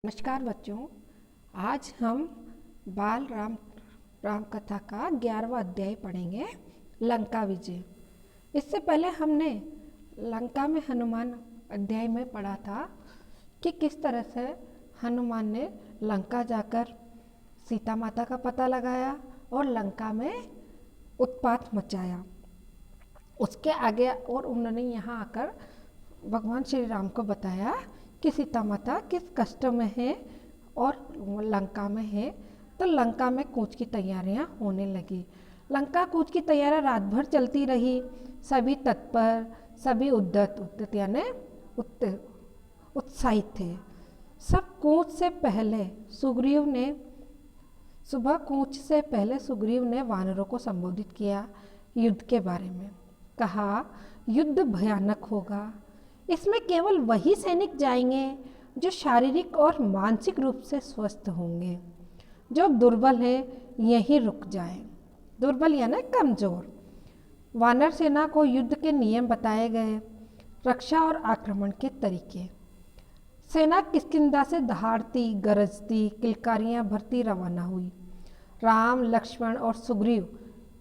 नमस्कार बच्चों। आज हम बाल राम कथा का 11वां अध्याय पढ़ेंगे, लंका विजय। इससे पहले हमने लंका में हनुमान अध्याय में पढ़ा था कि किस तरह से हनुमान ने लंका जाकर सीता माता का पता लगाया और लंका में उत्पात मचाया। उसके आगे और उन्होंने यहाँ आकर भगवान श्री राम को बताया कि सीता माता किस कष्ट में है और लंका में है। तो लंका में कूच की तैयारियां होने लगी। लंका कूच की तैयारियां रात भर चलती रही। सभी तत्पर, सभी उद्यत यानी उत्साहित थे। सब कूच से पहले सुग्रीव ने वानरों को संबोधित किया। युद्ध के बारे में कहा, युद्ध भयानक होगा। इसमें केवल वही सैनिक जाएंगे जो शारीरिक और मानसिक रूप से स्वस्थ होंगे। जो दुर्बल है यहीं रुक जाए। दुर्बल यानी कमजोर। वानर सेना को युद्ध के नियम बताए गए, रक्षा और आक्रमण के तरीके। सेना किष्किंधा से दहाड़ती गरजती किलकारियां भरती रवाना हुई। राम, लक्ष्मण और सुग्रीव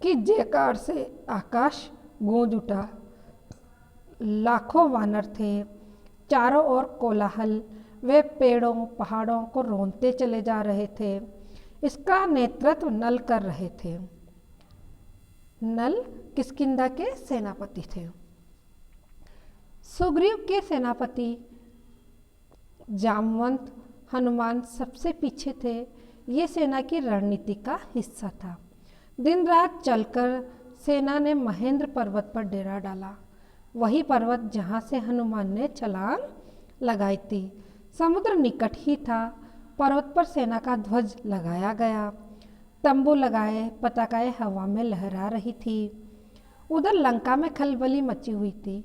की जयकार से आकाश गूंज उठा। लाखों वानर थे, चारों ओर कोलाहल। वे पेड़ों पहाड़ों को रौंदते चले जा रहे थे। इसका नेतृत्व नल कर रहे थे। नल किष्किंधा के सेनापति थे। सुग्रीव के सेनापति जामवंत हनुमान सबसे पीछे थे। ये सेना की रणनीति का हिस्सा था। दिन रात चलकर सेना ने महेंद्र पर्वत पर डेरा डाला। वही पर्वत जहाँ से हनुमान ने छलांग लगाई थी। समुद्र निकट ही था। पर्वत पर सेना का ध्वज लगाया गया। तंबू लगाए पताकाएं हवा में लहरा रही थी। उधर लंका में खलबली मची हुई थी।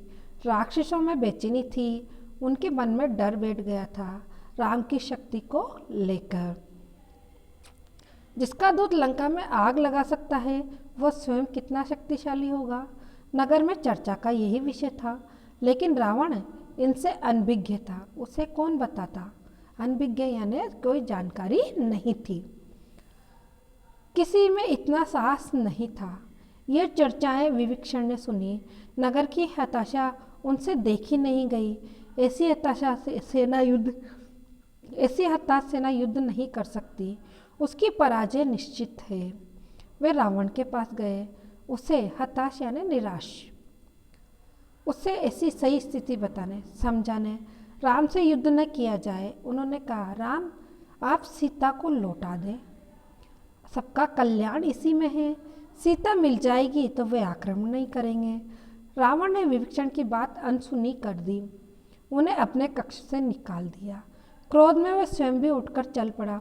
राक्षसों में बेचैनी थी। उनके मन में डर बैठ गया था राम की शक्ति को लेकर। जिसका दूत लंका में आग लगा सकता है वह स्वयं कितना शक्तिशाली होगा। नगर में चर्चा का यही विषय था। लेकिन रावण इनसे अनभिज्ञ था। उसे कौन बताता। अनभिज्ञ यानी कोई जानकारी नहीं थी। किसी में इतना साहस नहीं था। यह चर्चाएं विभीषण ने सुनी। नगर की हताशा उनसे देखी नहीं गई। ऐसी हताश सेना युद्ध नहीं कर सकती। उसकी पराजय निश्चित है। वे रावण के पास गए। उसे हताश यानी निराश, उससे ऐसी सही स्थिति बताने समझाने। राम से युद्ध न किया जाए। उन्होंने कहा, राम आप सीता को लौटा दें। सबका कल्याण इसी में है। सीता मिल जाएगी तो वे आक्रमण नहीं करेंगे। रावण ने विभीषण की बात अनसुनी कर दी। उन्हें अपने कक्ष से निकाल दिया। क्रोध में वह स्वयं भी उठकर चल पड़ा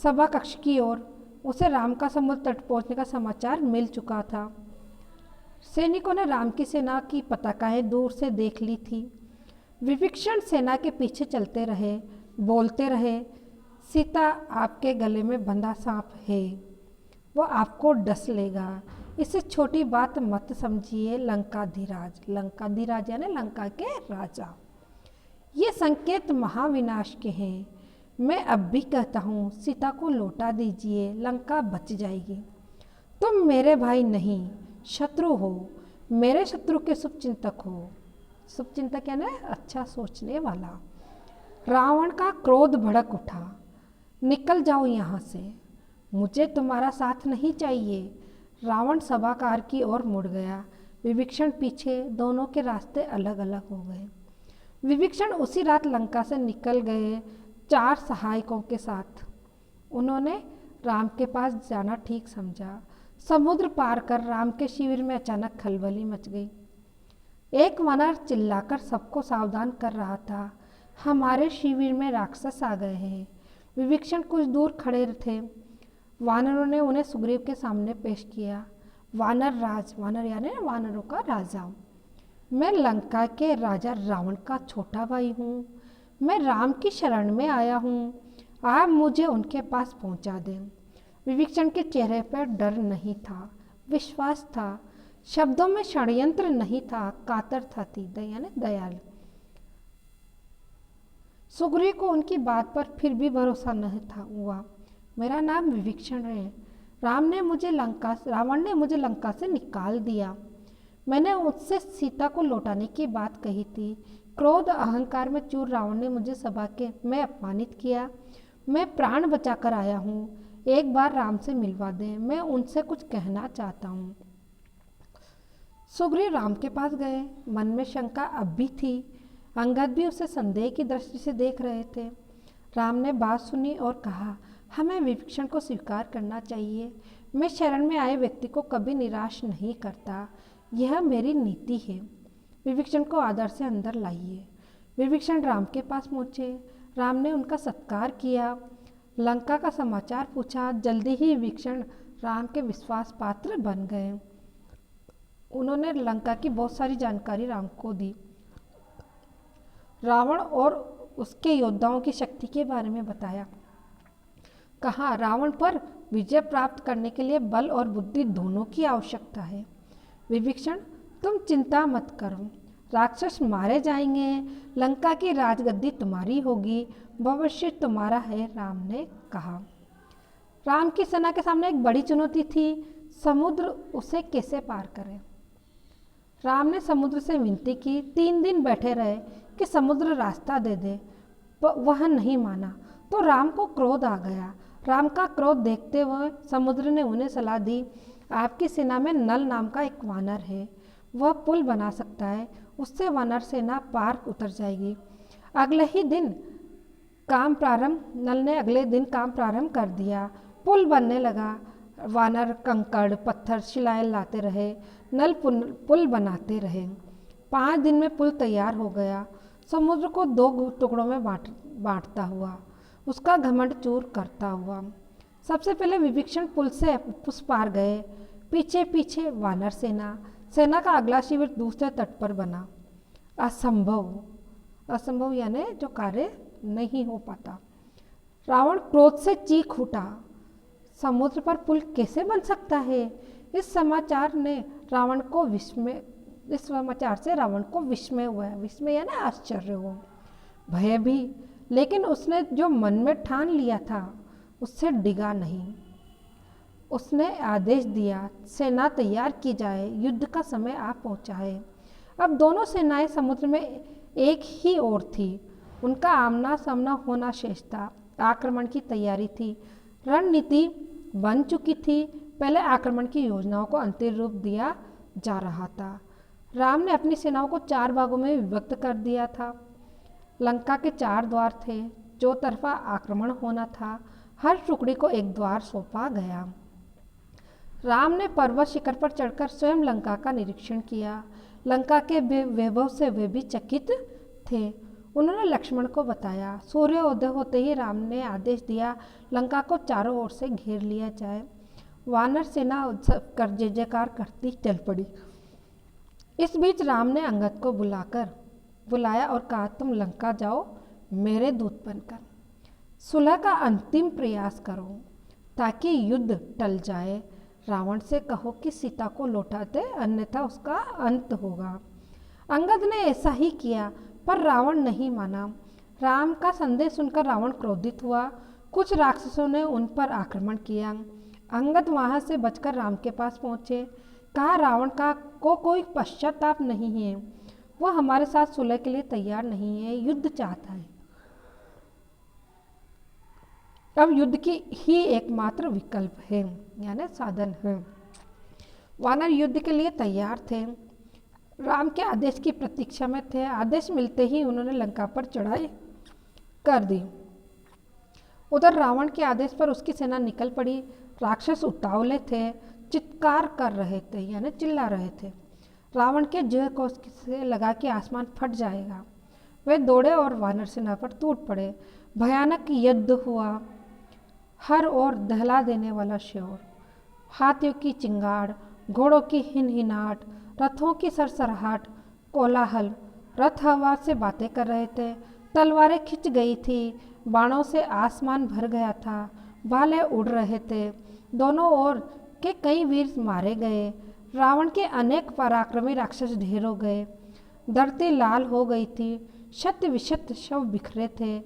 सभा कक्ष की ओर। उसे राम का समुद्र तट पहुंचने का समाचार मिल चुका था। सैनिकों ने राम की सेना की पताकाएं दूर से देख ली थी। विभीषण सेना के पीछे चलते रहे, बोलते रहे, सीता आपके गले में बंधा सांप है, वो आपको डस लेगा। इसे छोटी बात मत समझिए लंकाधिराज यानी लंका के राजा। ये संकेत महाविनाश के हैं। मैं अब भी कहता हूँ, सीता को लौटा दीजिए, लंका बच जाएगी। तुम मेरे भाई नहीं शत्रु हो। मेरे शत्रु के शुभचिंतक हो। शुभचिंतक यानी अच्छा सोचने वाला। रावण का क्रोध भड़क उठा। निकल जाओ यहाँ से, मुझे तुम्हारा साथ नहीं चाहिए। रावण सभागार की ओर मुड़ गया। विभीषण पीछे। दोनों के रास्ते अलग अलग हो गए। विभीषण उसी रात लंका से निकल गए 4 सहायकों के साथ। उन्होंने राम के पास जाना ठीक समझा। समुद्र पार कर राम के शिविर में अचानक खलबली मच गई। एक वानर चिल्लाकर सबको सावधान कर रहा था, हमारे शिविर में राक्षस आ गए हैं। विभीषण कुछ दूर खड़े थे। वानरों ने उन्हें सुग्रीव के सामने पेश किया। वानर यानी वानरों का राजा। मैं लंका के राजा रावण का छोटा भाई हूँ। मैं राम की शरण में आया हूँ। आप मुझे उनके पास पहुँचा दें। विभीषण के चेहरे पर डर नहीं था, विश्वास था। शब्दों में षड्यंत्र नहीं था, कातरता थी, यानी दयालु। सुग्रीव को उनकी बात पर फिर भी भरोसा नहीं था हुआ। मेरा नाम विभीषण है। रावण ने मुझे लंका से निकाल दिया। मैंने उससे सीता को लौटाने की बात कही थी। क्रोध अहंकार में चूर रावण ने मुझे सभा में अपमानित किया। मैं प्राण बचाकर आया हूँ। एक बार राम से मिलवा दें, मैं उनसे कुछ कहना चाहता हूँ। सुग्रीव राम के पास गए। मन में शंका अब भी थी। अंगद भी उसे संदेह की दृष्टि से देख रहे थे। राम ने बात सुनी और कहा, हमें विभीषण को स्वीकार करना चाहिए। मैं शरण में आए व्यक्ति को कभी निराश नहीं करता, यह मेरी नीति है। विभीषण को आदर से अंदर लाइए। विभीषण राम के पास पहुँचे। राम ने उनका सत्कार किया, लंका का समाचार पूछा। जल्दी ही विभीषण राम के विश्वास पात्र बन गए। उन्होंने लंका की बहुत सारी जानकारी राम को दी। रावण और उसके योद्धाओं की शक्ति के बारे में बताया। कहा, रावण पर विजय प्राप्त करने के लिए बल और बुद्धि दोनों की आवश्यकता है। विभीषण, तुम चिंता मत करो, राक्षस मारे जाएंगे, लंका की राजगद्दी तुम्हारी होगी, भविष्य तुम्हारा है, राम ने कहा। राम की सेना के सामने एक बड़ी चुनौती थी, समुद्र उसे कैसे पार करे। राम ने समुद्र से विनती की। 3 दिन बैठे रहे कि समुद्र रास्ता दे दे, वह नहीं माना तो राम को क्रोध आ गया। राम का क्रोध देखते हुए समुद्र ने उन्हें सलाह दी, आपकी सेना में नल नाम का एक वानर है, वह पुल बना सकता है, उससे वानर सेना पार उतर जाएगी। नल ने अगले दिन काम प्रारंभ कर दिया। पुल बनने लगा। वानर कंकड़ पत्थर शिलाएं लाते रहे। नल पुल बनाते रहे। 5 दिन में पुल तैयार हो गया। समुद्र को 2 टुकड़ों में बांटता हुआ, उसका घमंड चूर करता हुआ। सबसे पहले विभीषण पुल से उस पार गए, पीछे पीछे वानर सेना का अगला शिविर दूसरे तट पर बना। असंभव यानी जो कार्य नहीं हो पाता। रावण क्रोध से चीख उठा, समुद्र पर पुल कैसे बन सकता है। इस समाचार से रावण को विस्मय हुआ। विस्मय यानी आश्चर्य हो, भय भी, लेकिन उसने जो मन में ठान लिया था उससे डिगा नहीं। उसने आदेश दिया, सेना तैयार की जाए, युद्ध का समय आ पहुंचा है। अब दोनों सेनाएं समुद्र में एक ही ओर थी। उनका आमना सामना होना शेष था। आक्रमण की तैयारी थी, रणनीति बन चुकी थी। पहले आक्रमण की योजनाओं को अंतिम रूप दिया जा रहा था। राम ने अपनी सेनाओं को 4 भागों में विभक्त कर दिया था। लंका के 4 द्वार थे, जो तरफा आक्रमण होना था। हर टुकड़ी को एक द्वार सौंपा गया। राम ने पर्वत शिखर पर चढ़कर स्वयं लंका का निरीक्षण किया। लंका के वैभव से वे भी चकित थे। उन्होंने लक्ष्मण को बताया। सूर्योदय होते ही राम ने आदेश दिया, लंका को चारों ओर से घेर लिया जाए। वानर सेना कर जय जयकार करती चल पड़ी। इस बीच राम ने अंगद को बुलाया और कहा, तुम लंका जाओ मेरे दूत बनकर, सुलह का अंतिम प्रयास करो ताकि युद्ध टल जाए। रावण से कहो कि सीता को लौटा दे, अन्यथा उसका अंत होगा। अंगद ने ऐसा ही किया, पर रावण नहीं माना। राम का संदेश सुनकर रावण क्रोधित हुआ। कुछ राक्षसों ने उन पर आक्रमण किया। अंगद वहां से बचकर राम के पास पहुंचे। कहा, रावण को कोई पश्चाताप नहीं है, वह हमारे साथ सुलह के लिए तैयार नहीं है, युद्ध चाहता है। अब युद्ध की ही एकमात्र विकल्प है, यानी साधन है। वानर युद्ध के लिए तैयार थे, राम के आदेश की प्रतीक्षा में थे। आदेश मिलते ही उन्होंने लंका पर चढ़ाई कर दी। उधर रावण के आदेश पर उसकी सेना निकल पड़ी। राक्षस उतावले थे, चित्कार कर रहे थे, यानी चिल्ला रहे थे। रावण के जय को से लगा कि आसमान फट जाएगा। वे दौड़े और वानर सेना पर टूट पड़े। भयानक युद्ध हुआ। हर ओर दहला देने वाला शोर, हाथियों की चिंगाड़, घोड़ों की हिनहिनाहट, रथों की सरसराहट, कोलाहल। रथ हवा से बातें कर रहे थे, तलवारें खिंच गई थी, बाणों से आसमान भर गया था, भाले उड़ रहे थे। दोनों ओर के कई वीर मारे गए। रावण के अनेक पराक्रमी राक्षस ढेर हो गए। धरती लाल हो गई थी। शत विशत शव बिखरे थे।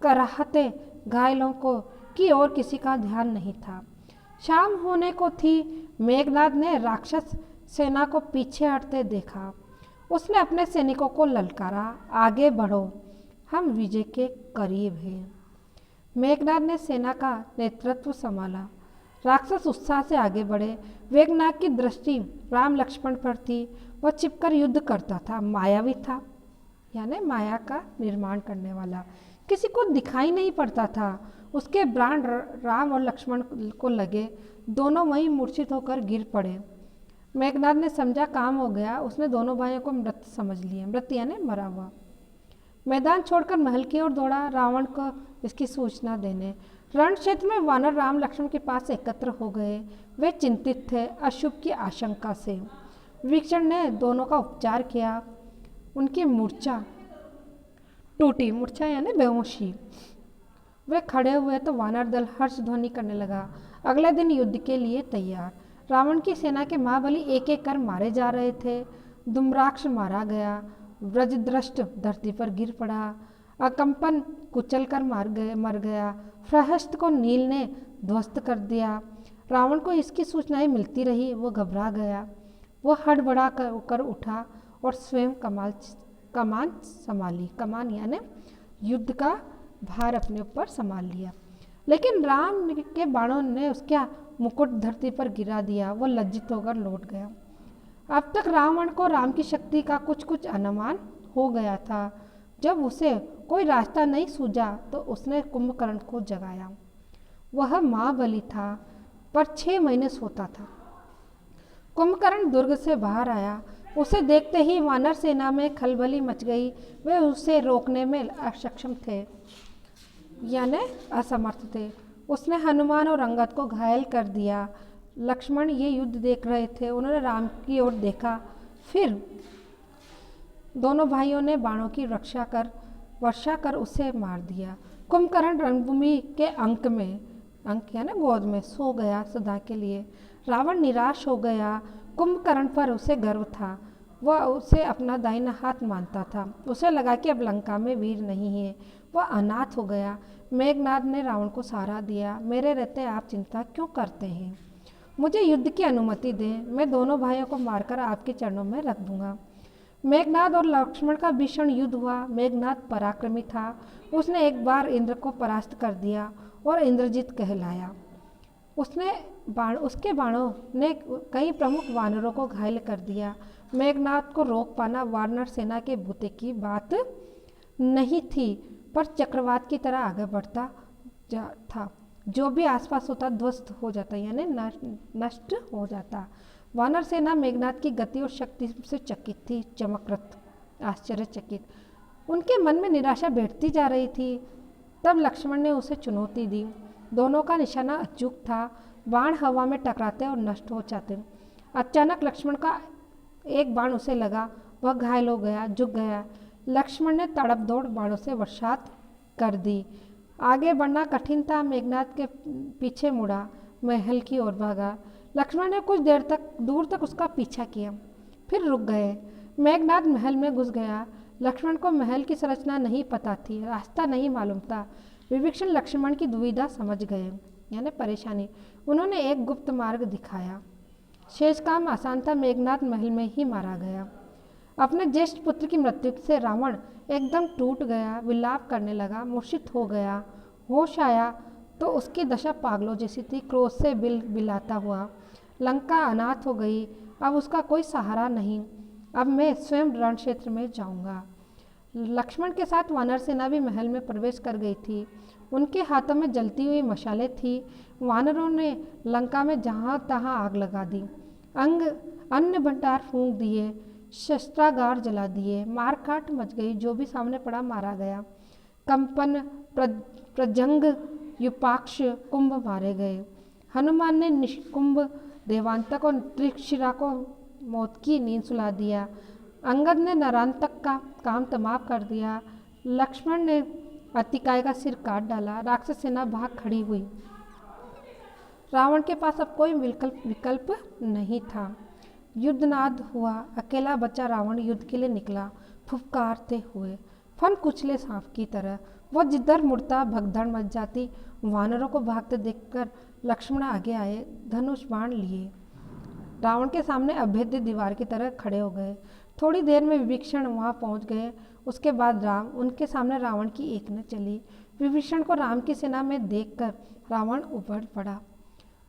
कराहते घायलों को की ओर किसी का ध्यान नहीं था। शाम होने को थी। मेघनाद ने राक्षस सेना को पीछे हटते देखा। उसने अपने सैनिकों को ललकारा, आगे बढ़ो, हम विजय के करीब हैं। मेघनाद ने सेना का नेतृत्व संभाला। राक्षस उत्साह से आगे बढ़े। मेघनाद की दृष्टि राम लक्ष्मण पर थी। वह छिपकर युद्ध करता था, मायावी था, यानी माया का निर्माण करने वाला। किसी को दिखाई नहीं पड़ता था। उसके बाण राम और लक्ष्मण को लगे, दोनों वहीं मूर्छित होकर गिर पड़े। मेघनाद ने समझा काम हो गया। उसने दोनों भाइयों को मृत समझ लिया, मृत यानी मरा हुआ। मैदान छोड़कर महल की ओर दौड़ा, रावण को इसकी सूचना देने। रण क्षेत्र में वानर राम लक्ष्मण के पास एकत्र हो गए। वे चिंतित थे, अशुभ की आशंका से। विभीषण ने दोनों का उपचार किया। उनकी मूर्छा टूटी, मूर्छा यानी बेहोशी। वे खड़े हुए तो वानर दल हर्ष ध्वनि करने लगा। अगले दिन युद्ध के लिए तैयार। रावण की सेना के महाबली एक एक कर मारे जा रहे थे। धूम्राक्ष मारा गया, ब्रजद्रष्ट धरती पर गिर पड़ा, अकंपन कुचल कर मर गया, प्रहस्त को नील ने ध्वस्त कर दिया। रावण को इसकी सूचनाएं मिलती रही। वो घबरा गया। वो हड़बड़ा कर उठा और स्वयं कमान संभाली। कमान यानी युद्ध का भार अपने ऊपर संभाल लिया। लेकिन राम के बाणों ने उसका मुकुट धरती पर गिरा दिया। वो लज्जित होकर लौट गया। अब तक रावण को राम की शक्ति का कुछ कुछ अनुमान हो गया था। जब उसे कोई रास्ता नहीं सूझा तो उसने कुंभकर्ण को जगाया। वह महाबली था पर 6 महीने सोता था। कुंभकर्ण दुर्ग से बाहर आया। उसे देखते ही वानर सेना में खलबली मच गई। वे उसे रोकने में अक्षम थे, यानी असमर्थ थे। उसने हनुमान और अंगद को घायल कर दिया। लक्ष्मण ये युद्ध देख रहे थे। उन्होंने राम की ओर देखा। फिर दोनों भाइयों ने बाणों की वर्षा कर उसे मार दिया। कुंभकर्ण रणभूमि के अंक यानी गोद में सो गया सदा के लिए। रावण निराश हो गया। कुंभकर्ण पर उसे गर्व था। वह उसे अपना दाहिना हाथ मानता था। उसे लगा कि अब लंका में वीर नहीं है। वह अनाथ हो गया। मेघनाद ने रावण को सहारा दिया। मेरे रहते आप चिंता क्यों करते हैं? मुझे युद्ध की अनुमति दें। मैं दोनों भाइयों को मारकर आपके चरणों में रख दूंगा। मेघनाद और लक्ष्मण का भीषण युद्ध हुआ। मेघनाद पराक्रमी था। उसने एक बार इंद्र को परास्त कर दिया और इंद्रजीत कहलाया। उसके बाणों ने कई प्रमुख वानरों को घायल कर दिया। मेघनाद को रोक पाना वानर सेना के बूते की बात नहीं थी, पर चक्रवात की तरह आगे बढ़ता था। जो भी आसपास होता ध्वस्त हो जाता, यानी नष्ट हो जाता। वानर सेना मेघनाद की गति और शक्ति से चकित थी, चमकरत, आश्चर्यचकित। उनके मन में निराशा बैठती जा रही थी। तब लक्ष्मण ने उसे चुनौती दी। दोनों का निशाना अचूक था। बाण हवा में टकराते और नष्ट हो जाते। अचानक लक्ष्मण का एक बाण उसे लगा। वह घायल हो गया, झुक गया। लक्ष्मण ने तड़प दौड़ बाणों से वर्षात कर दी। आगे बढ़ना कठिन था। मेघनाद के पीछे मुड़ा, महल की ओर भागा। लक्ष्मण ने कुछ देर तक दूर तक उसका पीछा किया, फिर रुक गए। मेघनाद महल में घुस गया। लक्ष्मण को महल की संरचना नहीं पता थी, रास्ता नहीं मालूम था। विभीषण लक्ष्मण की दुविधा समझ गए, यानी परेशानी। उन्होंने एक गुप्त मार्ग दिखाया। शेष काम आसान था। मेघनाद महल में ही मारा गया। अपने ज्येष्ठ पुत्र की मृत्यु से रावण एकदम टूट गया, विलाप करने लगा, मूर्छित हो गया। होश आया तो उसकी दशा पागलों जैसी थी। क्रोध से बिलाता हुआ। लंका अनाथ हो गई। अब उसका कोई सहारा नहीं। अब मैं स्वयं रण क्षेत्र में जाऊंगा। लक्ष्मण के साथ वानर सेना भी महल में प्रवेश कर गई थी। उनके हाथों में जलती हुई मशालें थी। वानरों ने लंका में जहाँ तहाँ आग लगा दी। अन्न भंडार फूंक दिए, शस्त्रागार जला दिए। मारकाट मच गई। जो भी सामने पड़ा मारा गया। कंपन, प्रजंग, युपाक्ष, कुंभ मारे गए। हनुमान ने निष्कुंभ, देवांतक और त्रिशिरा को मौत की नींद सुला दिया। अंगद ने नरांतक का काम तमाम कर दिया। लक्ष्मण ने अतिकाय का सिर काट डाला। राक्षस सेना भाग खड़ी हुई। रावण के पास अब कोई विकल्प नहीं था। युद्धनाद हुआ। अकेला बचा रावण युद्ध के लिए निकला, फुफकारते हुए। फन कुचले सांप की तरह वह जिधर मुड़ता भगदड़ मच जाती। वानरों को भागते देखकर लक्ष्मण आगे आए, धनुष बाण लिए रावण के सामने अभेद्य दीवार की तरह खड़े हो गए। थोड़ी देर में विभीषण वहां पहुंच गए। उसके बाद राम उनके सामने रावण की एक न चली। विभीषण को राम की सेना में देखकर रावण उबड़ पड़ा।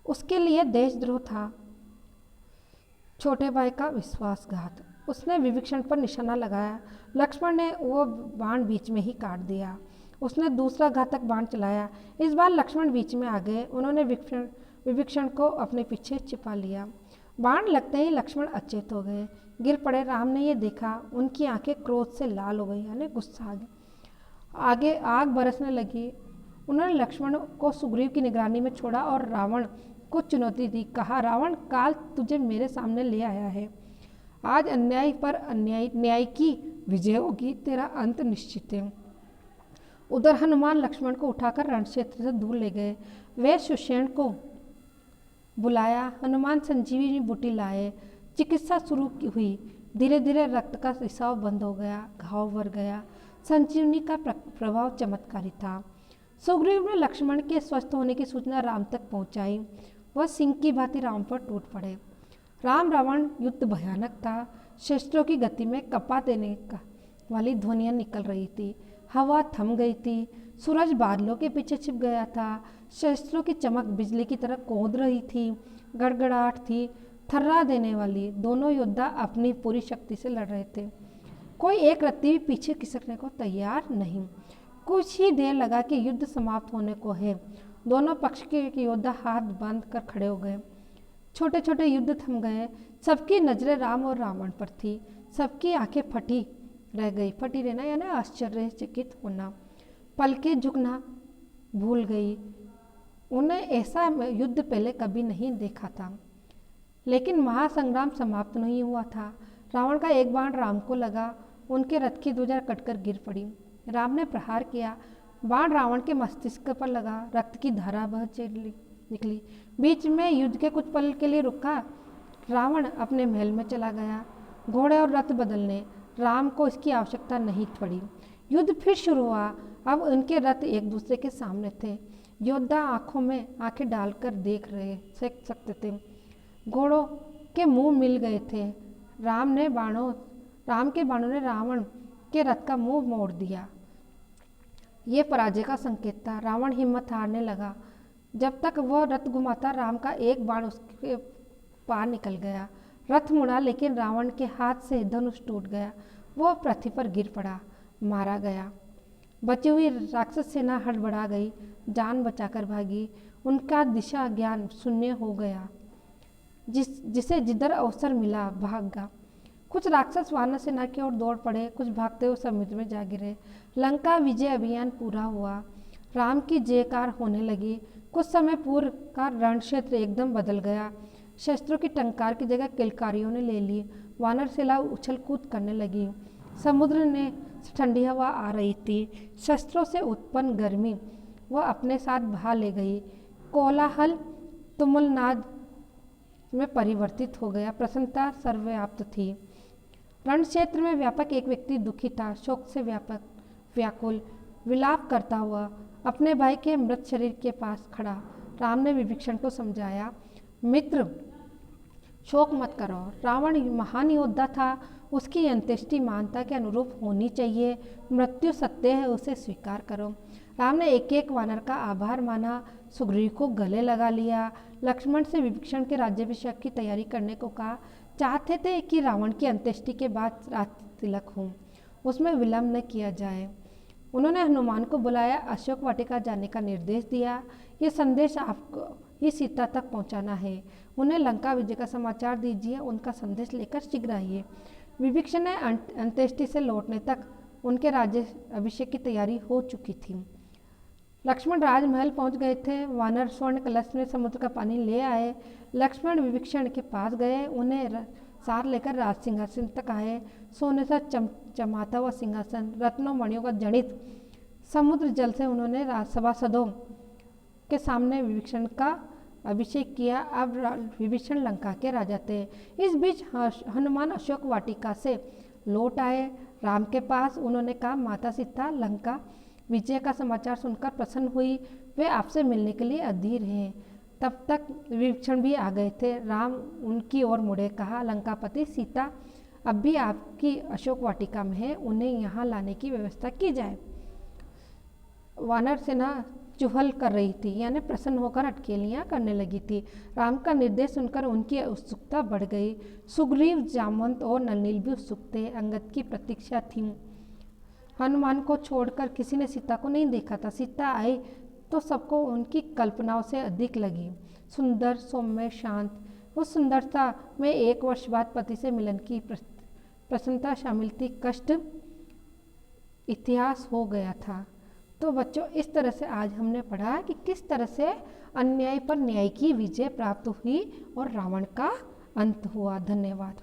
उसके लिए देशद्रोह था, छोटे भाई का विश्वासघात। उसने विभीषण पर निशाना लगाया। लक्ष्मण ने वो बाण बीच में ही काट दिया। उसने दूसरा घातक बाण चलाया। इस बार लक्ष्मण बीच में आ गए। उन्होंने विभीषण को अपने पीछे छिपा लिया। बाण लगते ही लक्ष्मण अचेत हो गए, गिर पड़े। राम ने ये देखा, उनकी आंखें क्रोध से लाल हो गई, यानी गुस्सा आ गया। आगे आग बरसने लगी। उन्होंने लक्ष्मण को सुग्रीव की निगरानी में छोड़ा और रावण को चुनौती दी। कहा, रावण, काल तुझे मेरे सामने ले आया है। आज अन्याय पर न्याय की विजय होगी, तेरा अंत निश्चित है। उधर हनुमान लक्ष्मण को उठाकर रण क्षेत्र से दूर ले गए। वे सुषेण को बुलाया। हनुमान संजीवनी बूटी लाए। चिकित्सा शुरू हुई। धीरे धीरे रक्त का रिसाव बंद हो गया, घाव भर गया। संजीवनी का प्रभाव चमत्कारी था। सुग्रीव ने लक्ष्मण के स्वस्थ होने की सूचना राम तक पहुंचाई। वह सिंह की भांति राम पर टूट पड़े। राम रावण युद्ध भयानक था। शस्त्रों की गति में कपा देने वाली ध्वनियां निकल रही थी। हवा थम गई थी। सूरज बादलों के पीछे छिप गया था। शस्त्रों की चमक बिजली की तरह कौंध रही थी। गड़गड़ाहट थी, थर्रा देने वाली। दोनों योद्धा अपनी पूरी शक्ति से लड़ रहे थे। कोई एक रत्ती भी पीछे खिसकने को तैयार नहीं। कुछ ही देर लगा कि युद्ध समाप्त होने को है। दोनों पक्ष के योद्धा हाथ बांध कर खड़े हो गए। छोटे छोटे युद्ध थम गए। सबकी नजरें राम और रावण पर थी। सबकी आंखें फटी रहना यानी आश्चर्यचकित होना। पलकें झुकना भूल गई। उन्हें ऐसा युद्ध पहले कभी नहीं देखा था। लेकिन महासंग्राम समाप्त नहीं हुआ था। रावण का एक बाण राम को लगा। उनके रथ की ध्वजा कटकर गिर पड़ी। राम ने प्रहार किया। बाण रावण के मस्तिष्क पर लगा। रक्त की धारा बह निकली। बीच में युद्ध के कुछ पल के लिए रुका। रावण अपने महल में चला गया घोड़े और रथ बदलने। राम को इसकी आवश्यकता नहीं पड़ी। युद्ध फिर शुरू हुआ। अब उनके रथ एक दूसरे के सामने थे। योद्धा आंखों में आंखें डालकर देख सकते थे। घोड़ों के मुंह मिल गए थे। राम के बाणों ने रावण के रथ का मुंह मोड़ दिया। ये पराजय का संकेत था। रावण हिम्मत हारने लगा। जब तक वह रथ घुमाता, राम का एक बाण उसके पार निकल गया। रथ मुड़ा, लेकिन रावण के हाथ से धनुष टूट गया। वह पृथ्वी पर गिर पड़ा, मारा गया। बची हुई राक्षस सेना हड़बड़ा गई, जान बचाकर भागी। उनका दिशा ज्ञान शून्य हो गया। जिसे जिधर अवसर मिला भागा। कुछ राक्षस वानर सेना की ओर दौड़ पड़े, कुछ भागते हुए समुद्र में जा गिरे। लंका विजय अभियान पूरा हुआ। राम की जयकार होने लगी। कुछ समय पूर्व का रण क्षेत्र एकदम बदल गया। शस्त्रों की टंकार की जगह किलकारियों ने ले ली। वानर सेना उछल कूद करने लगी। समुद्र में ठंडी हवा आ रही थी। शस्त्रों से उत्पन्न गर्मी वह अपने साथ बहा ले गई। कोलाहल तुमुलनाद में परिवर्तित हो गया। प्रसन्नता सर्वव्याप्त थी। रण क्षेत्र में व्यापक एक व्यक्ति दुखी था, शोक से व्याकुल, विलाप करता हुआ अपने भाई के मृत शरीर के पास खड़ा। राम ने विभीषण को समझाया, मित्र, शोक मत करो। रावण महान योद्धा था। उसकी अंत्येष्टि मानता के अनुरूप होनी चाहिए। मृत्यु सत्य है, उसे स्वीकार करो। राम ने एक एक वानर का आभार माना, सुग्रीव को गले लगा लिया। लक्ष्मण से विभीषण के राज्याभिषेक की तैयारी करने को कहा। चाहते थे कि रावण की अंत्येष्टि के बाद रात तिलक हो, उसमें विलंब न किया जाए। उन्होंने हनुमान को बुलाया, अशोक वाटिका जाने का निर्देश दिया। ये संदेश आपको ही सीता तक पहुंचाना है। उन्हें लंका विजय का समाचार दीजिए। उनका संदेश लेकर शीघ्र आइए। विभीषण ने अंत्येष्टि से लौटने तक उनके राज्य अभिषेक की तैयारी हो चुकी थी। लक्ष्मण राजमहल पहुंच गए थे। वानर स्वर्ण कलश में समुद्र का पानी ले आए। लक्ष्मण विभीषण के पास गए, उन्हें सार लेकर राज सिंहासन तक आए। सोने से चमचमाता हुआ सिंहासन, रत्नों मणियों का जड़ित समुद्र जल से उन्होंने सभासदों के सामने विभीषण का अभिषेक किया। अब विभीषण लंका के राजा थे। इस बीच हनुमान अशोक वाटिका से लौट आए। राम के पास। उन्होंने कहा, माता सीता लंका विजय का समाचार सुनकर प्रसन्न हुई, वे आपसे मिलने के लिए अधीर हैं। तब तक विभीषण भी आ गए थे। राम उनकी ओर मुड़े, कहा, लंकापति, सीता अब भी आपकी अशोक वाटिका में है, उन्हें यहाँ लाने की व्यवस्था की जाए। वानर सेना चुहल कर रही थी, यानी प्रसन्न होकर अटकेलियाँ करने लगी थी। राम का निर्देश सुनकर उनकी उत्सुकता बढ़ गई। सुग्रीव, जामवंत और नलिनी भी उत्सुक थे। अंगद की प्रतीक्षा थी। हनुमान को छोड़कर किसी ने सीता को नहीं देखा था। सीता आई तो सबको उनकी कल्पनाओं से अधिक लगी। सुंदर, सौम्य, शांत। उस सुंदरता में 1 वर्ष बाद पति से मिलन की प्रसन्नता शामिल थी। कष्ट इतिहास हो गया था। तो बच्चों, इस तरह से आज हमने पढ़ा कि किस तरह से अन्याय पर न्याय की विजय प्राप्त हुई और रावण का अंत हुआ। धन्यवाद।